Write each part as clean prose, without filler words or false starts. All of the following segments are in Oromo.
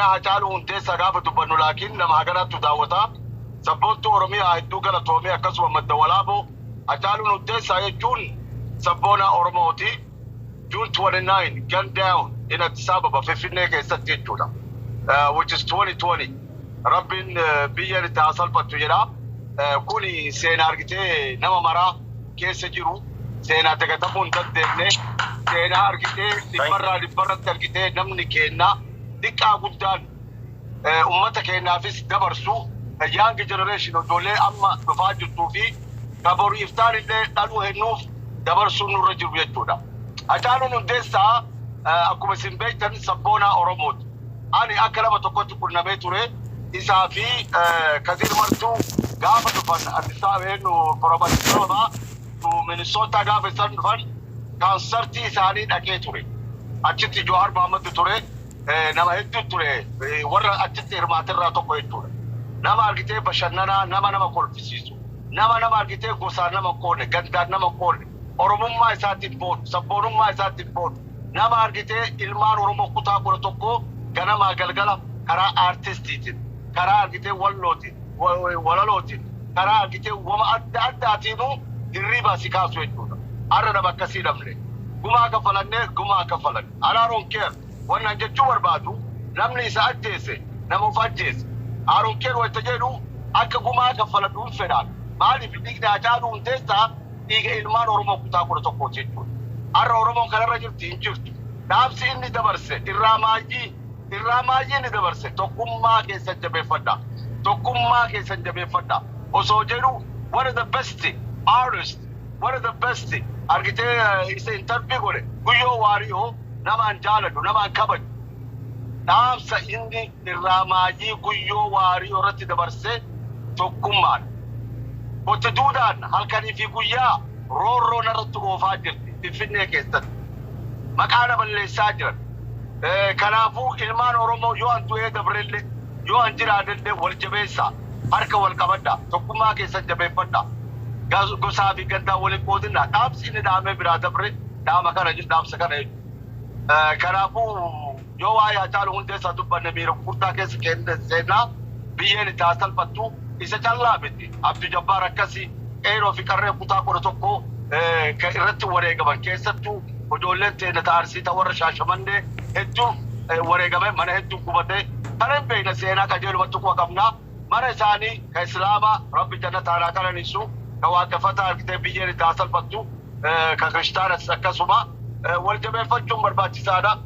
سينا هجالو انتي سقافة دبنو لكن لما هقنا تداوتا سبوتو أورميا هيدو قلة توميا كسوة مدولابو هجالو انتي سايجون سبونا أورموتي June 29 gunned down in Addis Ababa في فينيكا ستيجونا which is 2020 ربين بيان تاصل بتوجرا كوني سينا أرجتي نما مرا كيس جرو سينا تكتمون تدبني سينا أرجتي لبرا ترجتي نمني كينا دكا قدان أمتك كينا في دبرسو young generation دولة أما بفاجر توفي كبروا يفتار اللي قالوا هنوف دبرسو نرجع بيجونا أجانو ندسا أكو سنبيتن سبونا أوروموت أنا أكلم تقول كنا بيتوري إذا في كثير مرتو قابل فن أنساب إنه بروباتيوما ومينيسوتا قابل فن كانسرتي ثاني أكيتوري أجتي جوهر محمد توري نما هدو توري ورا أجتي إرماتر راتو كويتوري نما أرجتي بشننا نما كول فيسيسو نما أرجتي غوسار نما كونه غندار نما كونه Oromummaa isaatiin boonu sabboonummaa isaatiin boonu nama argitee ilmaan Oromoo kutaa kudha tokko ganamaa galgala karaa aartistiitiin karaa argitee wallootiin walalootiin karaa argitee wama adda addaatiinuu hirriibaa si kaasu jechuudha. Har'a nama akkasii dhabne gumaa kafalanne Aaroon Keer wannan jechuu barbaadu namni isa ajjeese nama of ajjeese Aaroon Keer wayita jedhu akka gumaa kafaladhuun fedhaan maaliif dhiigni Hacaaluu Hundeessaa dhiiga ilmaan Oromoo kutaa kudha tokko jechuudha. Har'a Oromoon kanarra jirti hin jirtu. Dhaabsi inni dabarse irraa maayyii inni dabarse tokkummaa keessan jabeeffadha. Osoo jedhu one of the best artists, one of the best argitee isa interview godhe Guyyoo Waariyoo namaan jaalladhu namaan kabaju. Dhaabsa inni irraa maayyii Guyyoo Waariyoo irratti dabarse tokkummaadha. Botte duudaan halkanii fi guyyaa roorroo narratti oofaa jirti Finfinnee keessatti. Maqaana balleessaa jiran. Kanaafuu ilmaan Oromoo yoo an du'ee dabrellee yoo an jiraadillee wal jabeessaa harka wal qabadhaa tokkummaa keessan jabeeffadhaa. Gosaa fi gandaa waliin qoodinaa dhaabsi inni dhaamee biraa dabre dhaama kana dhaamsa kana jechuudha. Kanaafuu yoo waa'ee Hacaaluu Hundeessaa dubbanne miira furdaa keessa seenaa biyyeen itti haa salphattu. Isa callaa miti Abduu Jabbaar akkasii eeroo fi qarree kutaa kudha tokko irratti wareegaman keessattuu ijoolleen teenya Arsii warra Shaashamannee hedduu wareegame mana hedduu gubatee kana hin beekne seenaa qajeelumatti kuwa qabnaa mana isaanii ka Islaamaa Rabbi jannata alaa kananiisu ka waaqeffataa argitee biyyeen itti haa salphattu ka Kiristaanas akkasuma wal jabeeffachuun barbaachisaadha.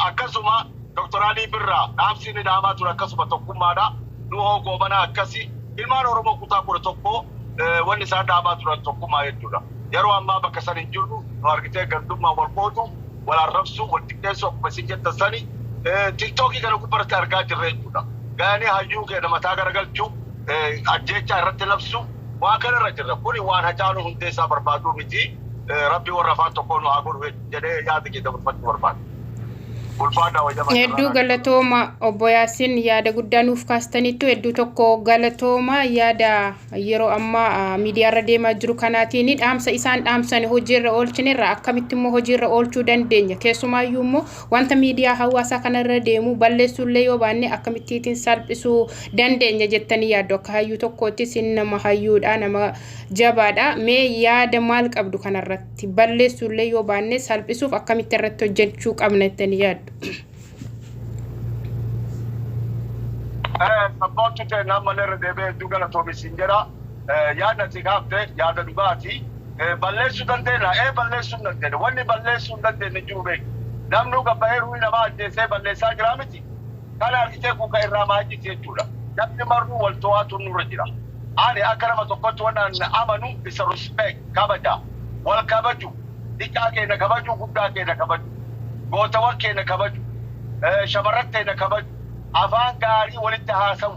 Akkasuma Dr. Alii Birraa dhaamsi inni dhaamaa ture akkasuma tokkummaadha. Nuhoo goobana akkasii ilmaan Oromoo kutaa kudha tokko wanni isaan dhaamaa turan tokkummaa jechuudha. Yeroo ammaa bakka san hin jirru nu argitee gandummaa wal qoodu wal arrabsu wal xiqqeessu akkuma isin jettan sani tiktookii kana gubbaratti argaa jirra jechuudha. Gaanii hayyuu keenya mataa garagalchuu ajjeechaa irratti labsu waan kanarra jirra. Kuni waan Hacaaluu Hundeessaa barbaaduu miti Rabbi warra afaan tokkoon nu haa godhu jedhee yaada kee dabarfachuu barbaada. Hedduu galatooma obbo Yaasiin yaada guddaa nuuf kaastaniittu hedduu tokko galatooma yaada yeroo ammaa miidiyaarra deemaa jiru kanaatiin dhaamsa isaan dhaamsan hojiirra oolchinerra akkamitti immoo hojiirra oolchuu dandeenya keessumaayyuu immoo wanta miidiyaa hawaasaa kanarra deemu balleessuullee yoo baanne akkamittiin salphisuu dandeenya jettanii yaaddu akka hayyuu tokkootti sin nama hayyuudha nama jabaadha mee yaada maal qabdu kanarratti balleessuullee yoo baanne salphisuuf akkamitti irratti hojjechuu qabna jettanii yaaddu. Sabboontu ta'e nama irra deebi'ee hedduu galatoomi siin jedha. Yaadna si gaaftee yaada dhugaatii balleessuu dandeenya. Balleessuu dandeenya. Wanni balleessuu dandeenya jiru beeku. Namni gabbahee ruuyi namaa ajjeesee balleessaa jira miti. Kana argitee kuuka irraa maajjisi jechuudha. Namni marruu wal to'atu nurra jira. Ani akka nama tokkotti waan amanu isa respect kabaja. Wal kabaju. Xiqqaa keenya kabaju guddaa keenya kabaju. Gootawwan keenya kabaju. Shamarran keenya kabaju. Afaan gaarii walitti haasawu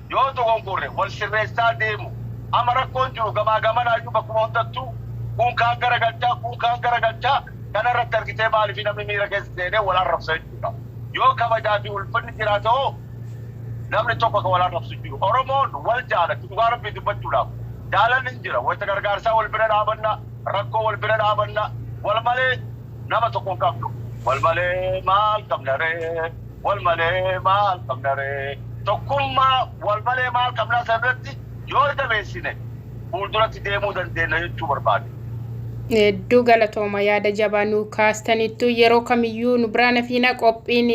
yoo dogongorre wal sirreessaa deemu amma rakkoon jiru gamaa gamanaayyuu bakkuma hundattuu kun kaan garagalchaa kanarratti argitee maaliif namni miira keessa seenee wal arrabsa jechuudha. Yoo kabajaa fi ulfinni jiraate hoo namni tokko kan wal arrabsu jiru. Oromoon wal jaalatti dhugaa rabbii dubbachuudhaaf jaalalli hin jira wayita gargaarsaa wal bira dhaabanna rakkoo wal bira dhaabanna wal malee nama tokko hin qabdu wal malee maal qabna ree والملي مال قبنري تقوم والملي مال قبنا سبرتي يوجد بيسينه بولدرات ديمو دندنا يجوا برباد hedduu galatooma yaada jabaa nu kaastaniittu yeroo kamiyyuu nu biraana fiina qophiin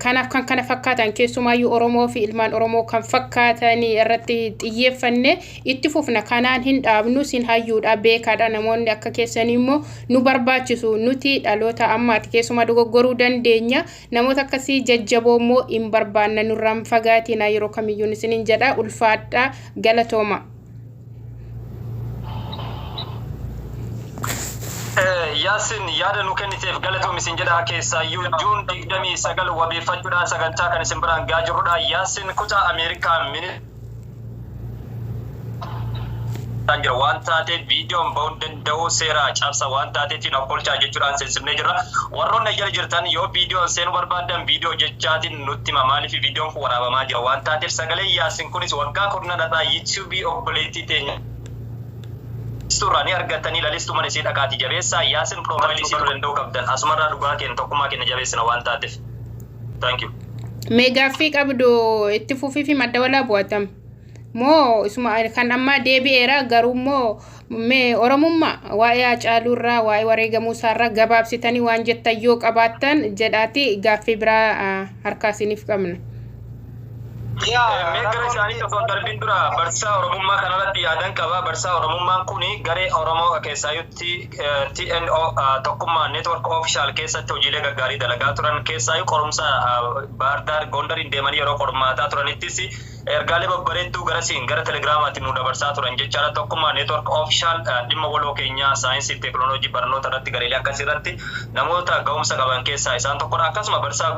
kanaaf kan kana fakkaatan keessumaayyuu Oromoo fi ilmaan Oromoo kan fakkaatan irratti xiyyeeffanne itti fufna kanaan hin dhaabnu sin hayyuudha beekaadha namoonni akka keessanii immoo nu barbaachisu nuti dhaloota ammaati keessumaa dogoggoruu dandeenya namoota akkasii jajjaboo immoo hin barbaanna nurraan fagaatina yeroo kamiyyuu isiniin jedha ulfaadha galatooma Yasin yaada nu kenniteef galatoom isin jedha keessa Juun 29 wabeeffachuudhaan sagantaa kan isin biraan gaa jirrudha. Yasin kutaa Ameerikaa tanjira waan taateef viidiyoon ba'uu danda'u seera cabsa waan taateetiin oolchaa jechuudhaan seensifnee jirra. Warroonni jala jirtan yoo viidiyoon seenuu barbaadan viidiyoo jechaatiin nutti maaliif viidiyoon kun waraabamaa jira waan taateef sagalee Yasin kunis waggaa kurnadhaa YouTube obboleettii teenya. Surani argatanii lalistu mana isii dhaqaati jabeessa Yasin profaayilii isii danda'uu qabdan asumarraa dhugaa kenna tokkummaa kenna jabeessina waan taateef. Thank you. Meegaaffii qabdu itti fufii fi madda walaa bu'atam. Moo isuma kan amma deebi'eera garuu moo mee Oromummaa waa'ee Hacaaluurraa waa'ee wareegamuusaarraa gabaabsitanii waan jettan yoo qabaattan jedhaati gaaffii biraa harkaa isiniif qabna. Meegara isaanii tokkoon darbiin dura barsaa Oromummaa kanarratti yaadan qaba. Barsaa Oromummaan kuni garee Oromoo keessaayyutti TNO tokkummaa network official keessatti hojiilee gaggaarii dalagaa turan keessaayyuu qorumsa Baardaar Gondariin deemanii yeroo qormaataa turanittis ergaalee babbareedduu garasiin gara telegiraamaatiin nu dabarsaa turan jechaadha. Tokkummaa network official dhimma waloo keenyaa saayinsii fi teekinooloojii barnoota irratti gareelee akkasii irratti namoota ga'umsa qaban keessaa isaan tokkodha. Akkasuma barsaa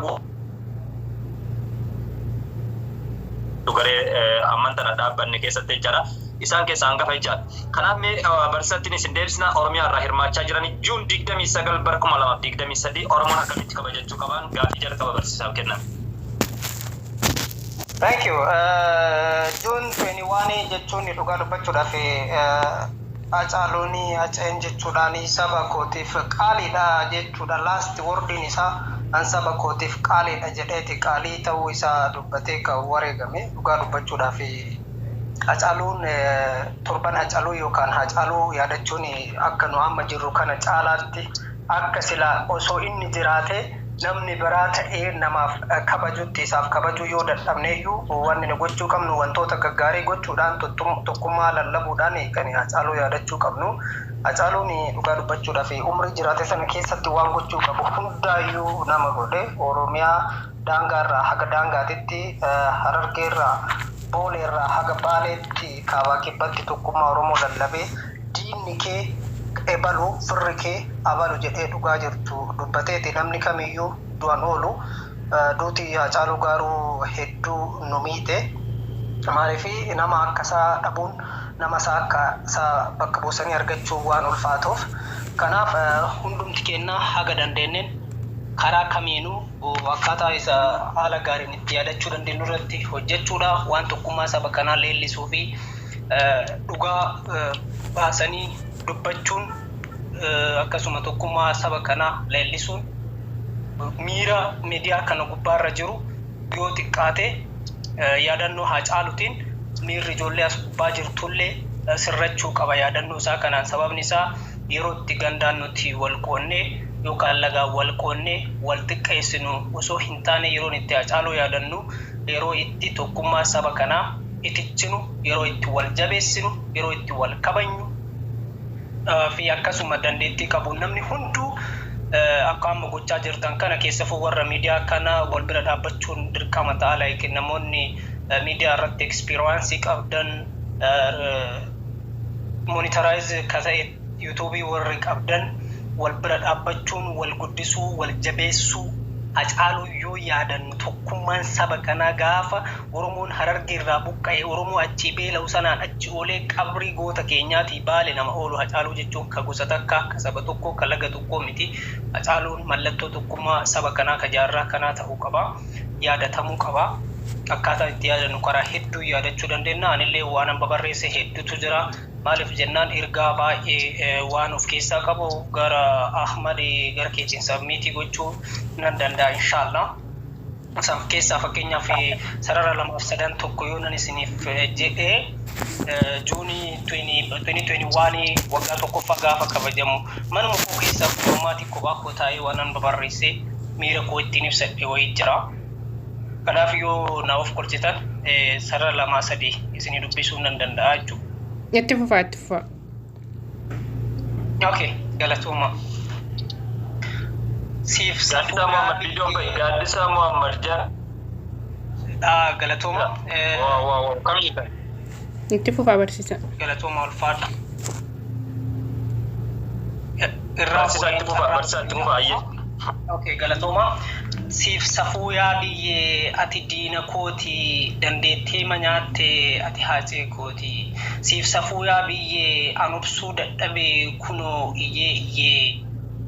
garee amantana dhaabbanne keessatti jechaadha. Isaan keessaa hangafa jechaadha. Kanaaf mee barsattiin isin deebisna Oromiyaa irraa hirmaachaa jiranii Juun 29 bara 2023 Oromoon akkamitti kabajachuu qaban gaaffii jalqaba barsiisaaf kennan. Thank you. June 21 jechuun dhugaa dubbachuudhaaf Hacaaluun Haceen jechuudhaan saba kootiif qaaliidha jechuudha. Last wordin isaa an saba kootiif qaaliidha jedheeti qaalii ta'uu isaa dubbatee kan wareegame dhugaa dubbachuudhaaf Hacaaluun torban Hacaaluu yookaan Hacaaluu yaadachuun akka nu amma jirru kana caalaatti akka sila osoo inni jiraate namni biraa ta'ee namaaf kabajuutti isaaf kabajuu yoo dadhabneeyyuu wanni nu gochuu qabnu wantoota gaggaarii gochuudhaan tokkummaa lallabuudhaan kan Hacaaluu yaadachuu qabnu. Hacaaluun dhugaa dubbachuudhaaf umrii jiraate sana keessatti waan gochuu qabu hundaayyuu nama godhe Oromiyaa daangaarraa haga daangaatitti Harargeerraa Booleerraa haga Baaleetti kaabaa kibbatti tokkummaa Oromoo lallabee diinni kee ebalu firri kee abalu jedhee dhugaa jirtu dubbateeti namni kamiyyuu du'an oolu duuti Hacaaluu garuu hedduu nu miite maaliif nama akkasaa dhabuun nama akka bakka buusanii argachuu waan ulfaatuuf kanaaf hundumti keenya haga dandeenyeen karaa kamiinuu akkaataa isa haala gaariin itti yaadachuu dandeenyu irratti hojjechuudha waan tokkummaa saba kanaa leellisuu fi dhugaa baasanii dubbachuun akkasuma tokkummaa saba kanaa leellisuun miira miidiyaa kana gubbaarra jiru yoo xiqqaate yaadannoo Hacaaluutiin miirri ijoollee as gubbaa jirtullee sirrachuu qaba yaadannoo isaa kanaan sababni isaa yeroo itti gandaan nuti wal qoonnee yookaan lagaan wal qoonnee wal xiqqeessinu osoo hin taane yeroo itti Hacaaluu yaadannu yeroo itti tokkummaa saba kanaa itichinu yeroo itti wal jabeessinu yeroo itti wal kabajnu fi akkasuma dandeettii qabu namni hunduu akka amma gochaa jirtan kana keessafuu warra miidiyaa kana wal bira dhaabbachuun dirqama ta'a like namoonni media irratti experience qabdan monitorize kasa YouTube warri qabdan wal bira dhaabbachuun wal guddisuu wal jabeessuu Hacaaluu yoo yaadan tokkummaan saba kana gaafa Oromoon Harargee irraa buqqa'e Oromoo achi beela'u sanaan achi oolee qabrii goota keenyaati Baale nama oolu Hacaaluu jechuun ka gosa takka ka saba tokko ka laga tokko miti Hacaaluun mallattoo tokkummaa saba kanaa ka jaarraa kanaa ta'uu qaba yaadatamuu qaba akkaataa itti yaadannu karaa hedduu yaadachuu dandeenya anillee waan an babarreesse hedduutu jira maaliif jennaan ergaa baay'ee waan of keessaa qabu gara Ahmad gara keetiin sabmiitii gochuu nan danda'a inshallah San keessaa fakkeenyaaf sarara lamaaf sadan tokko yoo nan isiniif jedhee Juunii 2021 waggaa tokkoffaa gaafa kabajamu manuma koo keessaa uummati kophaa koo taa'ee waan nan barreessee miira koo ittiin ibsadhe wayii jira. Kanaaf yoo na of kolchitan sarara lamaa sadii isinii dubbisuu nan danda'a jechuudha. Itti fufaa. Okay, galatooma. Siif Gaaddisa Muhammad Bidiyoon ba'i. Gaaddisa Muhammad Jaan. Galatooma. Waaw. Kamiidha? Itti fufaa barsiisa. Galatooma ulfaadha. Barsiisa itti fufaa ayyee. Okay, galatooma. Siif safuu yaa biyyee ati diina kooti dandeettee nyaatte ati haacee kooti. Siif safuu yaa biyyee anubsuu dadhabee kunoo iyyee.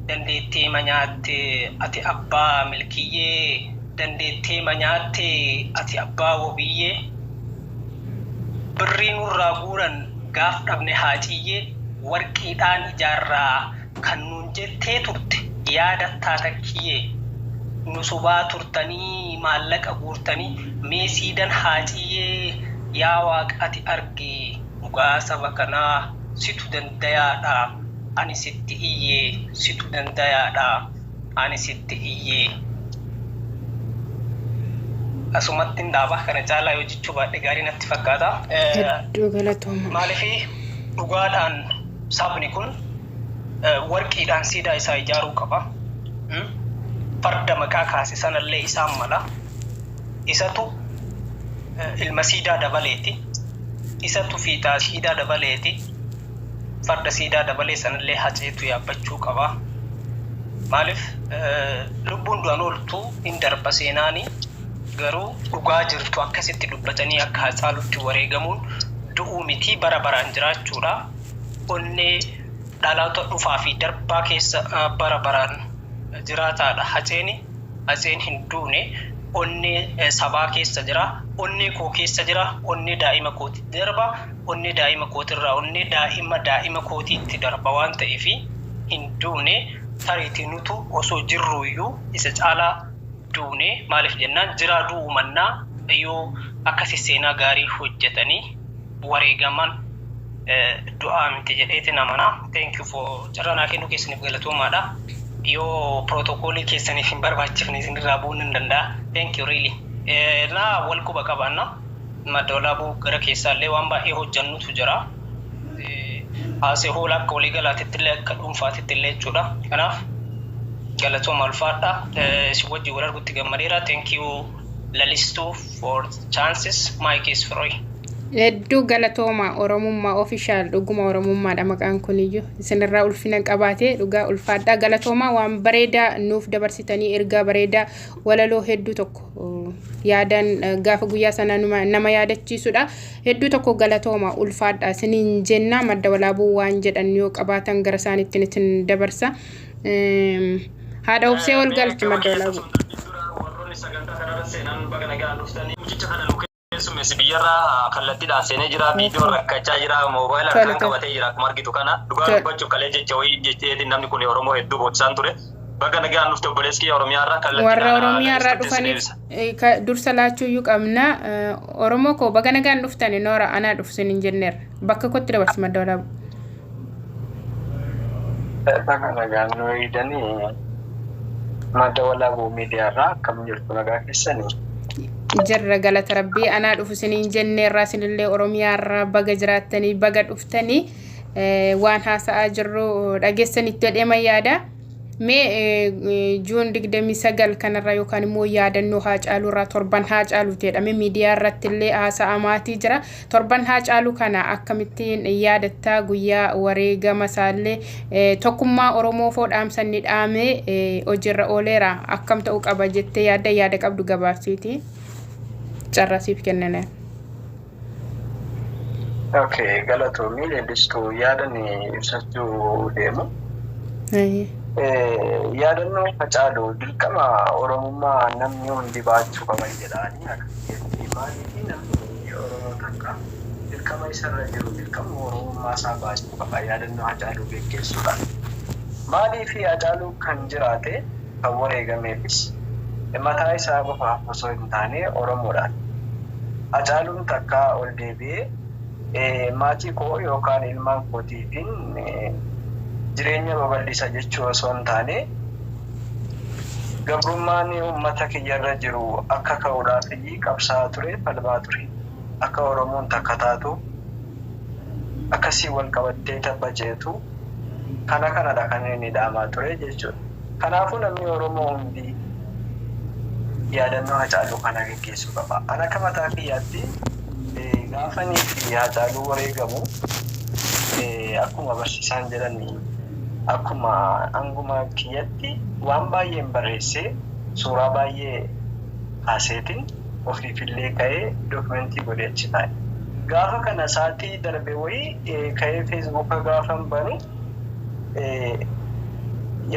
Dandeettee nyaatte ati abbaa milkiyyee. Dandeettee nyaatte ati abbaa wobiyyee. Birrii nurraa guuran gaaf dhabne haaciyyee. Warqiidhaan ijaarraa kan nuun jettee turte yaadataa takkiyyee. Nusubaa turtanii maallaqa guurtanii meesiidan haaciyyee yaa waaqa ati arge dhugaa saba kanaa situ dandayaadha ani sitti iyyee situ dandayaadha ani sitti iyyee. Asumatti ndaaba kana caalaa yoo jechuu baadhe gaarii natti fakkaata. Hedduu galatooma. Maaliif dhugaadhaan sabni kun warqiidhaan siidaa isaa ijaaruu qaba. Farda maqaa kaase sanallee isaan mala. Isatu ilma siidaa dabaleeti. Isatu fiixaa siidaa dabaleeti. Farda siidaa dabalee sanallee haceetu yaabbachuu qaba. Maaliif lubbuun du'an ooltu hin darba seenaanii garuu dhugaa jirtu akkasitti dubbatanii akka Haacaaluutti wareegamuun du'uu miti bara baraan jiraachuudha. Onnee dhaloota dhufaa fi darbaa keessa bara baraan jiraataadha. Haceen hin duune onnee sabaa keessa jira, onnee koo keessa jira, onnee daa'ima kootiitti darba, onnee daa'ima kootirraa onnee daa'ima kootiitti darba waan ta'eef hin duune. Tariitii nutu osoo jirruuyyuu isa caalaa duune maaliif jennaan jiraa du'uu mannaa yoo akkasi seenaa gaarii hojjetanii wareegaman du'aa miti jedheeti namanaa. Thank you for carraa kennuu keessaniif galatoomaadha. Yoo protocol keessaniif hin barbaachifne isinirraa bu'uun hin danda'a. Thank you really. Naa wal quba qabaanna madda walaabuu gara keessaallee waan baay'ee hojjannutu jira. Haasee hoolaa akka waliigalaatitti illee akka dhuunfaatitti illee jechuudha. Kanaaf galatooma ulfaadha. Si wajjin wal arguutti gammadeera. Thank you Lalistuu for chances. Mike is free. Hedduu galatooma Oromummaa official dhuguma Oromummaadha maqaan kuniyyuu isinirraa ulfina qabaatee dhugaa ulfaadha. Galatooma waan bareedaa nuuf dabarsitanii ergaa bareedaa walaloo hedduu tokko yaadan gaafa guyyaa sana nama yaadachiisudha. Hedduu tokko galatooma ulfaadha isiniin jenna. Madda walaabuu waan jedhan yoo qabaatan gara isaaniitti isin dabarsa. Haadha obsee ol galchi madda walaabuu. Sumesi biyyarraa kallattiidhaan seenee jira, viidiyoo rakkachaa jira, moobaayila harkaan qabatee jira akkuma argitu kana. Dhugaa dubbachuuf kalee jecha wayii jecheetiin namni kun Oromoo hedduu boochisaan ture. Bakka nagaan dhufte obboleeskii Oromiyaarraa kallattiidhaan warra Oromiyaarraa dhufaniif dursa laachuuyyuu qabna. Oromoo koo bakka nagaan dhuftani noora anaa dhufsin hin jenneerra. Bakka kootti dabarsi madda walaabuu. Bakka nagaan nu eegdanii madda walaabuu miidiyaarraa akkam jirtu nagaa keessanii. Jarra galata rabbii anaa dhufu isiniin jenneerraa isinillee Oromiyaarraa baga jiraattanii baga dhuftanii waan haasa'aa jirru dhageessanitti jedhama yaada. Mee Juun 29 kanarraa yookaan immoo yaadannoo Haacaaluurraa torban Haacaaluu jedhame miidiyaa irratti illee haasa'amaatii jira. Torban Haacaaluu kana akkamittiin yaadattaa guyyaa wareegama isaallee tokkummaa Oromoo foodhaamsanni dhaamee hojiirra ooleera akkam ta'uu qaba jettee yaada qabdu gabaabsiiti. Carrasiif kennana. Okay, galatoomii leellistuu yaadanii ibsachuu deemu. Yaadannoo Haacaaluu dirqama Oromummaa namni hundi baachuu qaban jedhanii akkasitti maaliif namni Oromoo takka dirqama isarra jiru dirqama Oromummaa isaa baachuu qaba yaadannoo Haacaaluu geggeessuudhaan. Maaliif Haacaaluu kan jiraate kan wareegameefis mataa isaa qofaaf osoo hin taane Oromoodhaan. Hacaaluun takka ol deebi'ee maatii koo yookaan ilmaan kootiifin jireenya babal'isa jechuu osoo hin taane gabrummaan uummata kiyyarra jiru akka ka'uudhaaf qabsaa'aa ture, falmaa ture. Akka Oromoon takka taatu akkasii wal qabattee tabbajeetu kanadha kan inni dhaamaa ture jechuudha. Kanaafuu namni Oromoo hundi yaadannoo Hacaaluu kana gaggeessuu qaba. Ana akka mataa kiyyaatti gaafanii fi Hacaaluu wareegamu akkuma barsiisaan jedhanii akkuma anguma kiyyatti waan baay'een barreessee suuraa baay'ee kaaseetiin ofiifillee ka'ee dookumentii godhee achi taa'e. Gaafa kana sa'aatii darbe wayii ka'ee feesbuuka gaafan banu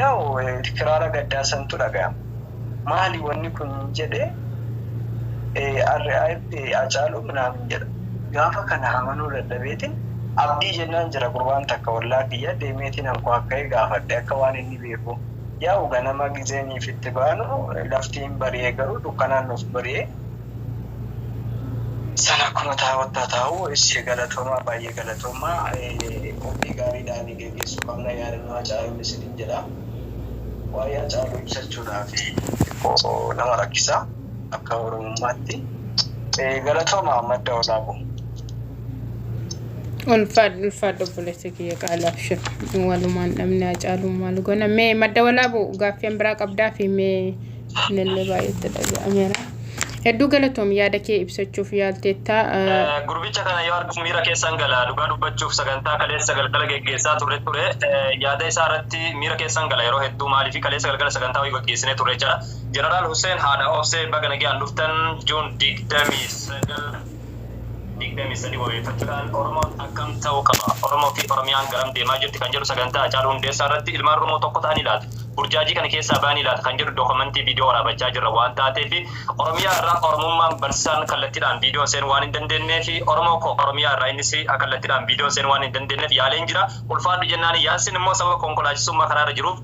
yaa'u kiraara gaddaasantu dhaga'ama. Maali wanni kun jedhee Hacaaluu minaamin jedha. Gaafa kana amanuu dadhabeetiin abdii jennaan jira gurbaan takka wallaa kiyya deemeetiin hankoo akka'ee gaafadhe akka waan inni beeku. Yaa'u ganama gizeeniif itti baanu laftiin bari'ee garuu dukkanaan nuuf bari'ee sana akkuma taa'uttaa taa'u ishee galatoomaa baay'ee galatoomaa ofii gaariidhaan gaggeessuu qabna yaadannoo Hacaaluu isiniin jedha. Waa'ee Hacaaluu ibsachuudhaaf nama rakkisa akka Oromummaatti galatoomaa madda olaaboo. Ulfaadhu obboleessa kiyya qaalaaf shiru walumaan dhabne Hacaaluu maal goona mee madda olaaboo gaaffii biraa qabdaa fi mee nillee baay'eetti dhaga'ameera. Hedduu galatoom yaada kee ibsachuuf yaalteetta. Gurbicha kana yoo argu miira keessan gala dhugaa dubbachuuf sagantaa kaleessa galgala geggeessaa ture yaada isaa irratti miira keessan gala yeroo hedduu maaliif kaleessa galgala sagantaa wayii geggeessinee ture jira. Jeneraal Hussein Haadha Obsee baga nagaan dhuftan Juun 23 wabeeffachuudhaan Oromoon akkam ta'uu qaba. Oromoo fi Oromiyaan garam deemaa jirti kan jedhu sagantaa Hacaaluu Hundeessaa irratti ilmaan Oromoo tokko ta'anii laata. Burjaajii kana keessaa ba'anii laata kan jedhu dookumentii viidiyoo waraabachaa jirra waan taateef Oromiyaa irraa Oromummaan barsiisaan kallattiidhaan viidiyoo seenuu waan hin dandeenyee fi Oromoo koo Oromiyaa irraa innis kallattiidhaan viidiyoo seenuu waan hin dandeenyeef yaaleen jira. Ulfaadhu jennaan yaansin immoo sababa konkolaachisummaa karaarra jiruuf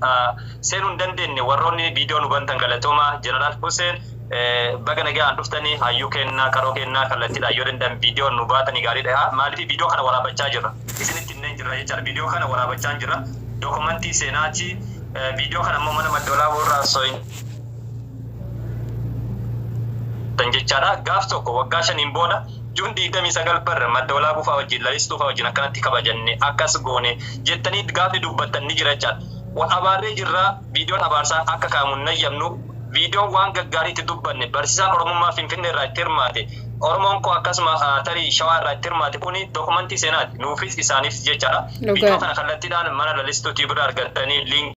seenuu hin dandeenye warroonni viidiyoo nu bantan galatoomaa Jeneraal Hussein baga nagaan dhuftanii hayyuu kennaa qaroo kennaa kallattiidhaan yoo danda'an viidiyoo nu baatanii gaariidha. Maaliif viidiyoo kana waraabachaa jirra? Isinitti hin jirra jechaadha. Viidiyoo kana waraabachaa jirra. Dookumentii seenaati. Video kana ammoo mana madda olaaboo irraa so'in jechaadha. Gaaf tokko waggaa 5 booda Juun 29 barra madda olaaboo fa'aa wajjin lalistuu fa'aa wajjin akkanatti kabajanne akkas goone jettanii gaafni dubbattan ni jira jechaadha. Wal abaarree jirra viidiyoon abaarsaa akka kaamuun nayyamnu viidiyoon waan gaggaariitti dubbanne barsiisaan Oromummaa Finfinnee irraa itti hirmaate Oromoon koo akkasuma tarii Shawaa irraa itti hirmaate kuni dookumentii seenaati nuufis isaaniif jechaadha. Viidiyoo kana kallattiidhaan mana lalistuutii bira argattanii link